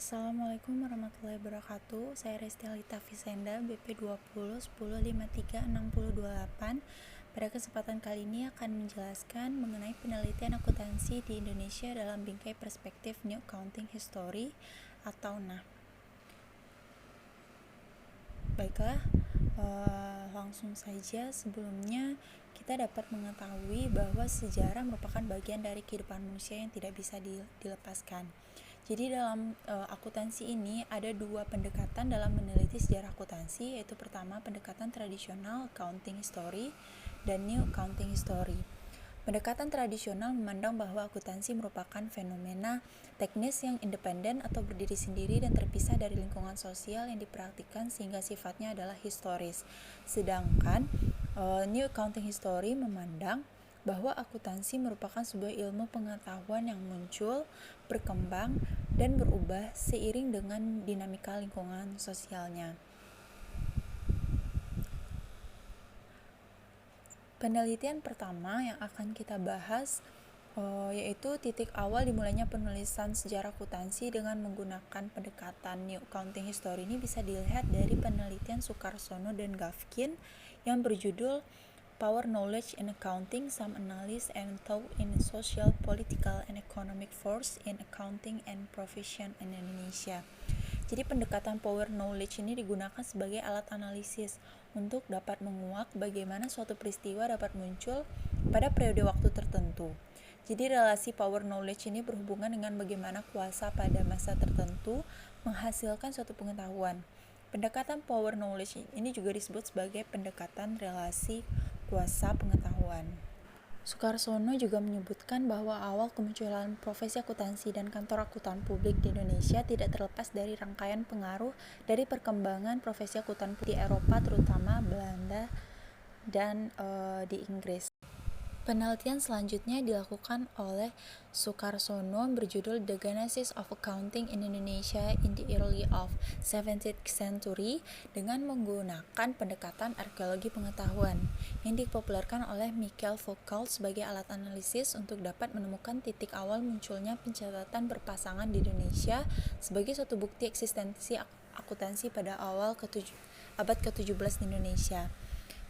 Assalamualaikum warahmatullahi wabarakatuh. Saya Restelita Visenda, BP 20 10 53 6028. Pada kesempatan kali ini akan menjelaskan mengenai penelitian akuntansi di Indonesia dalam bingkai perspektif New Accounting History atau NAH. Baiklah, langsung saja. Sebelumnya kita dapat mengetahui bahwa sejarah merupakan bagian dari kehidupan manusia yang tidak bisa dilepaskan. Jadi dalam akuntansi ini ada dua pendekatan dalam meneliti sejarah akuntansi, yaitu pertama pendekatan tradisional accounting history dan new accounting history. Pendekatan tradisional memandang bahwa akuntansi merupakan fenomena teknis yang independen atau berdiri sendiri dan terpisah dari lingkungan sosial yang dipraktikkan sehingga sifatnya adalah historis. Sedangkan new accounting history memandang bahwa akuntansi merupakan sebuah ilmu pengetahuan yang muncul, berkembang, dan berubah seiring dengan dinamika lingkungan sosialnya. Penelitian pertama yang akan kita bahas yaitu titik awal dimulainya penulisan sejarah akuntansi dengan menggunakan pendekatan New Accounting History ini bisa dilihat dari penelitian Sukarsono dan Gafkin yang berjudul Power Knowledge in Accounting, Some Analysis and Thought in Social, Political, and Economic Force in Accounting and Profession in Indonesia. Jadi pendekatan power knowledge ini digunakan sebagai alat analisis untuk dapat menguak bagaimana suatu peristiwa dapat muncul pada periode waktu tertentu. Jadi relasi power knowledge ini berhubungan dengan bagaimana kuasa pada masa tertentu menghasilkan suatu pengetahuan. Pendekatan power knowledge ini juga disebut sebagai pendekatan relasi kuasa pengetahuan. Sukarsono juga menyebutkan bahwa awal kemunculan profesi akuntansi dan kantor akuntan publik di Indonesia tidak terlepas dari rangkaian pengaruh dari perkembangan profesi akuntan di Eropa, terutama Belanda dan di Inggris. Penelitian selanjutnya dilakukan oleh Sukarsono berjudul The Genesis of Accounting in Indonesia in the Early of 17th Century dengan menggunakan pendekatan arkeologi pengetahuan yang dipopulerkan oleh Michael Foucault sebagai alat analisis untuk dapat menemukan titik awal munculnya pencatatan berpasangan di Indonesia sebagai suatu bukti eksistensi akuntansi pada awal abad ke-17 di Indonesia.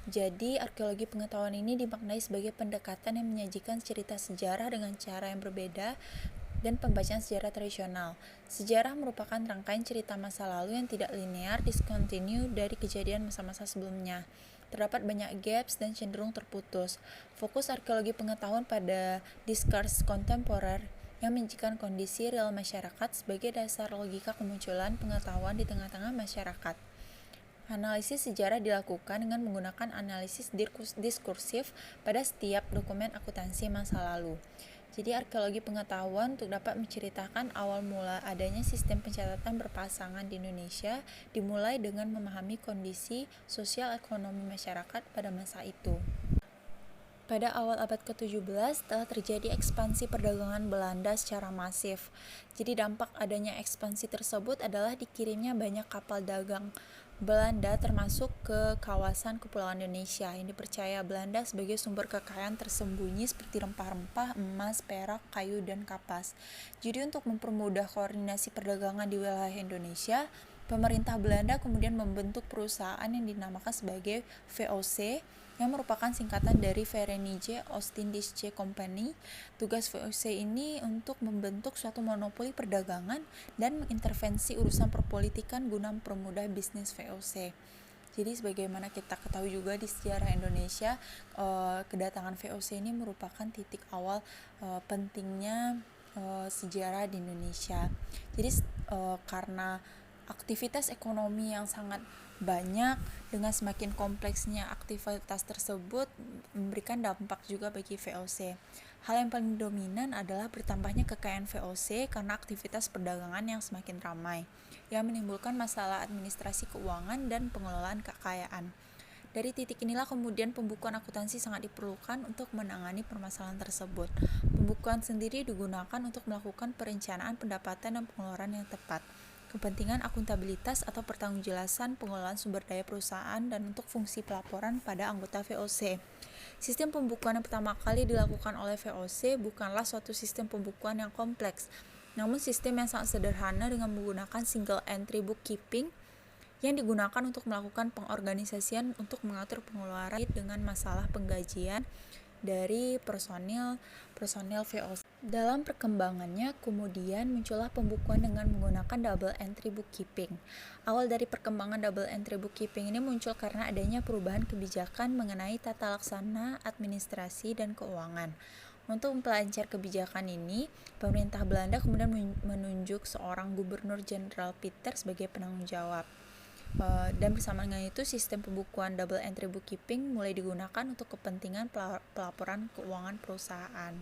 Jadi, arkeologi pengetahuan ini dimaknai sebagai pendekatan yang menyajikan cerita sejarah dengan cara yang berbeda dan pembacaan sejarah tradisional. Sejarah merupakan rangkaian cerita masa lalu yang tidak linear, discontinue dari kejadian masa-masa sebelumnya. Terdapat banyak gaps dan cenderung terputus. Fokus arkeologi pengetahuan pada discourse kontemporer yang menunjukkan kondisi real masyarakat sebagai dasar logika kemunculan pengetahuan di tengah-tengah masyarakat. Analisis sejarah dilakukan dengan menggunakan analisis diskursif pada setiap dokumen akuntansi masa lalu. Jadi arkeologi pengetahuan untuk dapat menceritakan awal mula adanya sistem pencatatan berpasangan di Indonesia dimulai dengan memahami kondisi sosial ekonomi masyarakat pada masa itu. Pada awal abad ke-17 telah terjadi ekspansi perdagangan Belanda secara masif. Jadi dampak adanya ekspansi tersebut adalah dikirimnya banyak kapal dagang Belanda termasuk ke kawasan kepulauan Indonesia yang dipercaya Belanda sebagai sumber kekayaan tersembunyi seperti rempah-rempah, emas, perak, kayu, dan kapas. Jadi untuk mempermudah koordinasi perdagangan di wilayah Indonesia, pemerintah Belanda kemudian membentuk perusahaan yang dinamakan sebagai VOC yang merupakan singkatan dari Verenigde Oostindische Compagnie. Tugas VOC ini untuk membentuk suatu monopoli perdagangan dan mengintervensi urusan perpolitikan guna mempermudah bisnis VOC. Jadi sebagaimana kita ketahui juga di sejarah Indonesia, kedatangan VOC ini merupakan titik awal pentingnya sejarah di Indonesia. Jadi karena aktivitas ekonomi yang sangat banyak dengan semakin kompleksnya aktivitas tersebut memberikan dampak juga bagi VOC. Hal yang paling dominan adalah bertambahnya kekayaan VOC karena aktivitas perdagangan yang semakin ramai, yang menimbulkan masalah administrasi keuangan dan pengelolaan kekayaan. Dari titik inilah kemudian pembukuan akuntansi sangat diperlukan untuk menangani permasalahan tersebut. Pembukuan sendiri digunakan untuk melakukan perencanaan pendapatan dan pengeluaran yang tepat, kepentingan akuntabilitas atau pertanggungjawaban pengelolaan sumber daya perusahaan, dan untuk fungsi pelaporan pada anggota VOC. Sistem pembukuan yang pertama kali dilakukan oleh VOC bukanlah suatu sistem pembukuan yang kompleks, Namun sistem yang sangat sederhana dengan menggunakan single entry bookkeeping yang digunakan untuk melakukan pengorganisasian untuk mengatur pengeluaran dengan masalah penggajian dari personil VOC. Dalam perkembangannya, kemudian muncullah pembukuan dengan menggunakan double entry bookkeeping. Awal dari perkembangan double entry bookkeeping ini muncul karena adanya perubahan kebijakan mengenai tata laksana administrasi dan keuangan. Untuk mempelancar kebijakan ini, pemerintah Belanda kemudian menunjuk seorang gubernur jenderal Peter sebagai penanggung jawab. Dan bersamaan dengan itu, sistem pembukuan double entry bookkeeping mulai digunakan untuk kepentingan pelaporan keuangan perusahaan.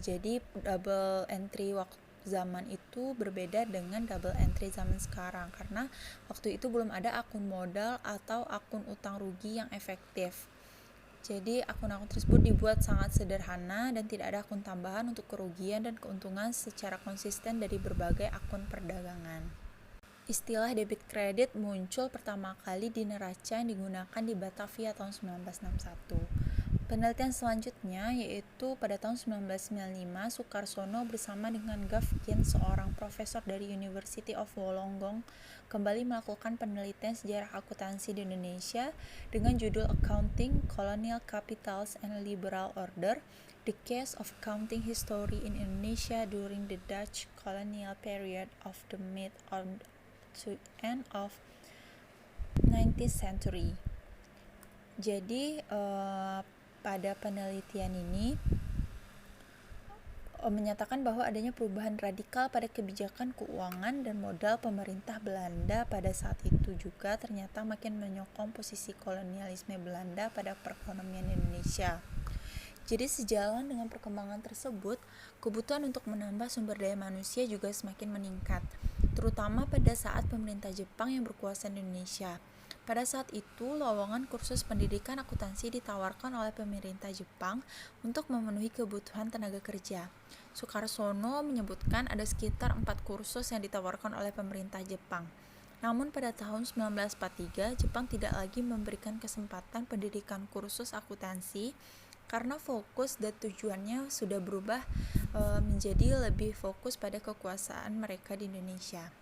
Jadi double entry waktu zaman itu berbeda dengan double entry zaman sekarang, karena waktu itu belum ada akun modal atau akun utang rugi yang efektif. Jadi akun-akun tersebut dibuat sangat sederhana dan tidak ada akun tambahan untuk kerugian dan keuntungan secara konsisten dari berbagai akun perdagangan. Istilah debit kredit muncul pertama kali di neraca yang digunakan di Batavia tahun 1961. Penelitian selanjutnya yaitu pada tahun 1995, Sukarsono bersama dengan Gav Gien, seorang profesor dari University of Wollongong, kembali melakukan penelitian sejarah akuntansi di Indonesia dengan judul Accounting, Colonial Capitals and Liberal Order, The Case of Accounting History in Indonesia During the Dutch Colonial Period of the Mid to end of 19th century. Jadi pada penelitian ini menyatakan bahwa adanya perubahan radikal pada kebijakan keuangan dan modal pemerintah Belanda pada saat itu juga ternyata makin menyokong posisi kolonialisme Belanda pada perekonomian Indonesia. Jadi sejalan dengan perkembangan tersebut, kebutuhan untuk menambah sumber daya manusia juga semakin meningkat, terutama pada saat pemerintah Jepang yang berkuasa di Indonesia. Pada saat itu, lowongan kursus pendidikan akuntansi ditawarkan oleh pemerintah Jepang untuk memenuhi kebutuhan tenaga kerja. Sukarsono menyebutkan ada sekitar 4 kursus yang ditawarkan oleh pemerintah Jepang. Namun pada tahun 1943, Jepang tidak lagi memberikan kesempatan pendidikan kursus akuntansi karena fokus dan tujuannya sudah berubah menjadi lebih fokus pada kekuasaan mereka di Indonesia.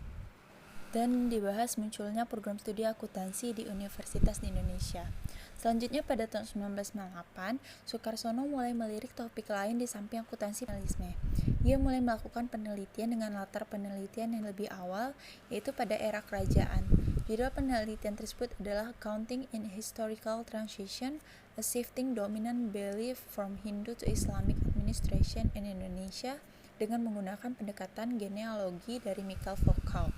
Dan dibahas munculnya program studi akuntansi di universitas di Indonesia. Selanjutnya pada tahun 1998, Sukarsono mulai melirik topik lain di samping akuntansi jurnalisme. Ia mulai melakukan penelitian dengan latar penelitian yang lebih awal, yaitu pada era kerajaan. Judul penelitian tersebut adalah Accounting in Historical Transition, a Shifting Dominant Belief from Hindu to Islamic Administration in Indonesia, dengan menggunakan pendekatan genealogi dari Michael Foucault.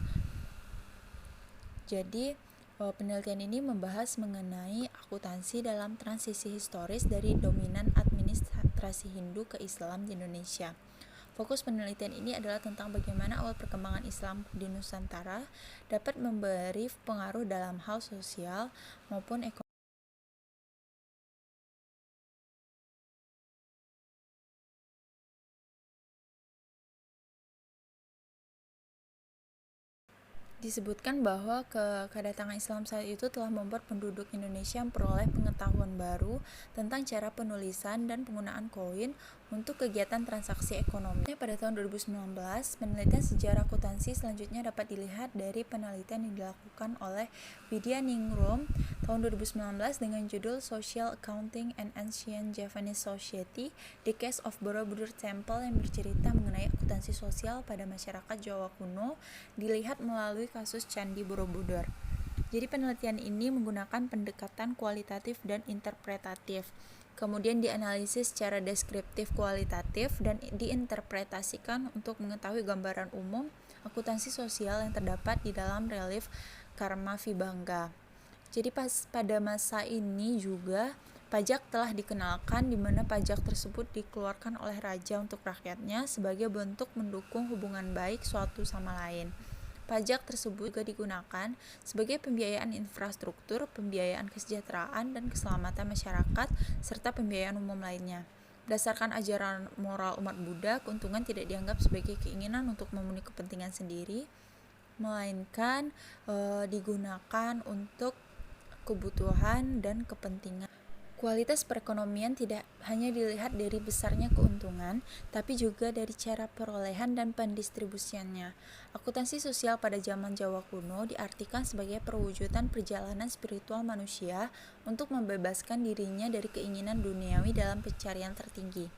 Jadi, penelitian ini membahas mengenai akuntansi dalam transisi historis dari dominan administrasi Hindu ke Islam di Indonesia. Fokus penelitian ini adalah tentang bagaimana awal perkembangan Islam di Nusantara dapat memberi pengaruh dalam hal sosial maupun ekonomi. Disebutkan bahwa kedatangan Islam saat itu telah membuat penduduk Indonesia memperoleh pengetahuan baru tentang cara penulisan dan penggunaan koin untuk kegiatan transaksi ekonomi. Pada tahun 2019, penelitian sejarah akuntansi selanjutnya dapat dilihat dari penelitian yang dilakukan oleh Widya Ningrum tahun 2019 dengan judul Social Accounting and Ancient Japanese Society, The Case of Borobudur Temple, yang bercerita mengenai akuntansi sosial pada masyarakat Jawa kuno dilihat melalui kasus Candi Borobudur. Jadi penelitian ini menggunakan pendekatan kualitatif dan interpretatif. Kemudian dianalisis secara deskriptif kualitatif dan diinterpretasikan untuk mengetahui gambaran umum akuntansi sosial yang terdapat di dalam relief Karma Vibhanga. Jadi pada masa ini juga pajak telah dikenalkan, di mana pajak tersebut dikeluarkan oleh raja untuk rakyatnya sebagai bentuk mendukung hubungan baik suatu sama lain. Pajak tersebut juga digunakan sebagai pembiayaan infrastruktur, pembiayaan kesejahteraan dan keselamatan masyarakat, serta pembiayaan umum lainnya. Berdasarkan ajaran moral umat Buddha, keuntungan tidak dianggap sebagai keinginan untuk memenuhi kepentingan sendiri, melainkan digunakan untuk kebutuhan dan kepentingan Kualitas perekonomian tidak hanya dilihat dari besarnya keuntungan, tapi juga dari cara perolehan dan pendistribusiannya. Akuntansi sosial pada zaman Jawa kuno diartikan sebagai perwujudan perjalanan spiritual manusia untuk membebaskan dirinya dari keinginan duniawi dalam pencarian tertinggi.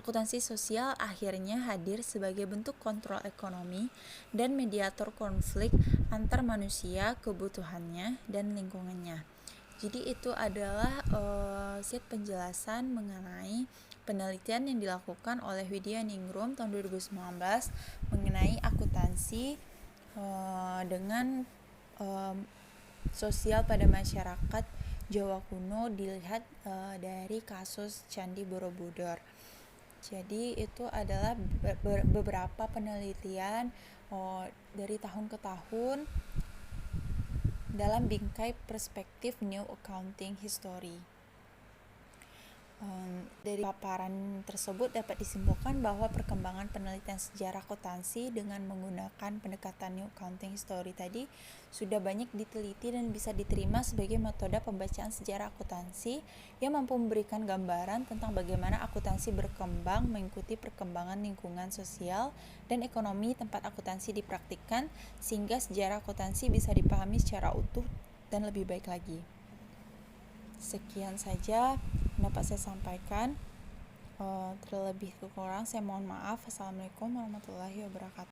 Akuntansi sosial akhirnya hadir sebagai bentuk kontrol ekonomi dan mediator konflik antar manusia, kebutuhannya, dan lingkungannya. Jadi itu adalah set penjelasan mengenai penelitian yang dilakukan oleh Widya Ningrum tahun 2019 mengenai akuntansi dengan sosial pada masyarakat Jawa kuno dilihat dari kasus Candi Borobudur. Jadi itu adalah beberapa penelitian dari tahun ke tahun dalam bingkai perspektif New Accounting History. Dari paparan tersebut dapat disimpulkan bahwa perkembangan penelitian sejarah akuntansi dengan menggunakan pendekatan New Accounting History tadi sudah banyak diteliti dan bisa diterima sebagai metode pembacaan sejarah akuntansi yang mampu memberikan gambaran tentang bagaimana akuntansi berkembang mengikuti perkembangan lingkungan sosial dan ekonomi tempat akuntansi dipraktikkan, sehingga sejarah akuntansi bisa dipahami secara utuh dan lebih baik lagi. Sekian saja dapat saya sampaikan. Terlebih kurang saya mohon maaf. Assalamualaikum warahmatullahi wabarakatuh.